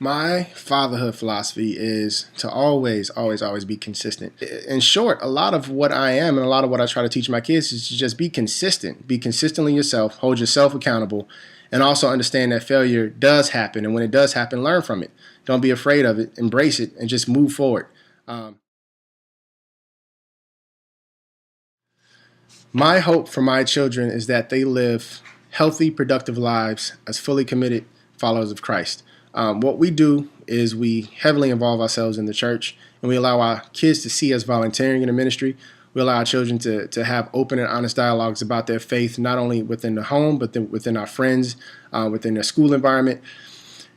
My fatherhood philosophy is to always, always, always be consistent. In short, a lot of what I am and a lot of what I try to teach my kids is to just be consistent. Be consistently yourself, hold yourself accountable, and also understand that failure does happen. And when it does happen, learn from it. Don't be afraid of it, embrace it, and just move forward. My hope for my children is that they live healthy, productive lives as fully committed followers of Christ. What we do is we heavily involve ourselves in the church, and we allow our kids to see us volunteering in the ministry. We allow our children to have open and honest dialogues about their faith, not only within the home, but within our friends, within their school environment.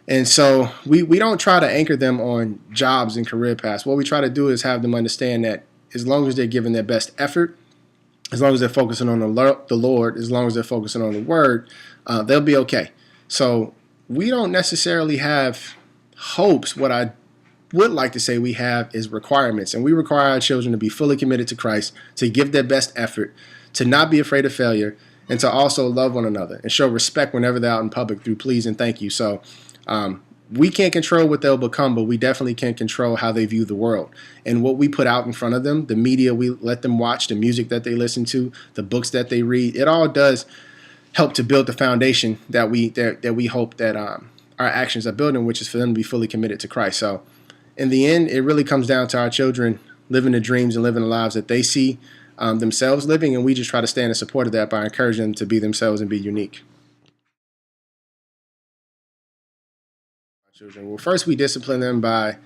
And so we don't try to anchor them on jobs and career paths. What we try to do is have them understand that as long as they're giving their best effort, as long as they're focusing on the Lord, as long as they're focusing on the Word, they'll be okay. So we don't necessarily have hopes. What I would like to say we have is requirements. And we require our children to be fully committed to Christ, to give their best effort, to not be afraid of failure, and to also love one another and show respect whenever they're out in public through please and thank you. So we can't control what they'll become, but we definitely can control how they view the world. And what we put out in front of them, the media we let them watch, the music that they listen to, the books that they read, it all does help to build the foundation that we hope that our actions are building, which is for them to be fully committed to Christ. So in the end, it really comes down to our children living the dreams and living the lives that they see themselves living, and we just try to stand in support of that by encouraging them to be themselves and be unique. Children. Well, first we discipline them by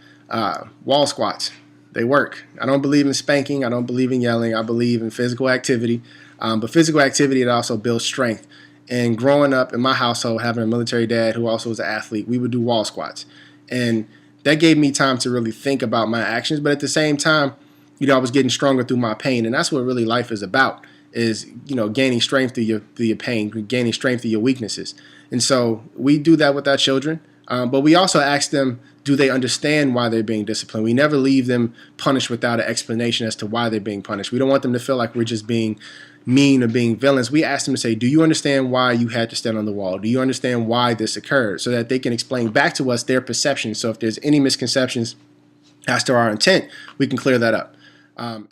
wall squats. They work. I don't believe in spanking. I don't believe in yelling. I believe in physical activity. But physical activity, it also builds strength. And growing up in my household, having a military dad who also was an athlete, we would do wall squats. And that gave me time to really think about my actions. But at the same time, I was getting stronger through my pain. And that's what really life is about, is, gaining strength through your pain, gaining strength through your weaknesses. And so we do that with our children. But we also ask them, do they understand why they're being disciplined? We never leave them punished without an explanation as to why they're being punished. We don't want them to feel like we're just being mean or being villains. We ask them to say, do you understand why you had to stand on the wall? Do you understand why this occurred? So that they can explain back to us their perception. So if there's any misconceptions as to our intent, we can clear that up. How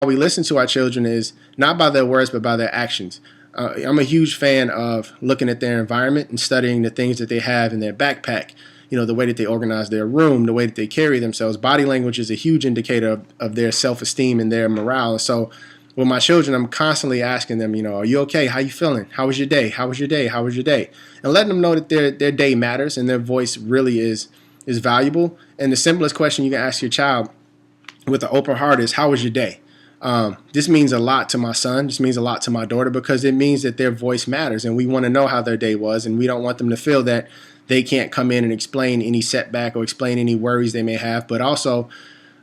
we listen to our children is not by their words, but by their actions. I'm a huge fan of looking at their environment and studying the things that they have in their backpack. The way that they organize their room, the way that they carry themselves. Body language is a huge indicator of their self-esteem and their morale. And so with my children, I'm constantly asking them, are you okay? How you feeling? How was your day? How was your day? How was your day? And letting them know that their day matters and their voice really is valuable. And the simplest question you can ask your child with an open heart is, how was your day? This means a lot to my son. This means a lot to my daughter, because it means that their voice matters, and we want to know how their day was, and we don't want them to feel that they can't come in and explain any setback or explain any worries they may have, but also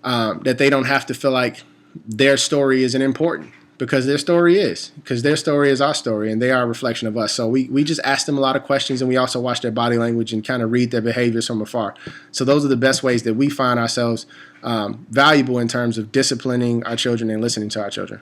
that they don't have to feel like their story isn't important, because their story is our story, and they are a reflection of us. So we just ask them a lot of questions, and we also watch their body language and kind of read their behaviors from afar. So those are the best ways that we find ourselves valuable in terms of disciplining our children and listening to our children.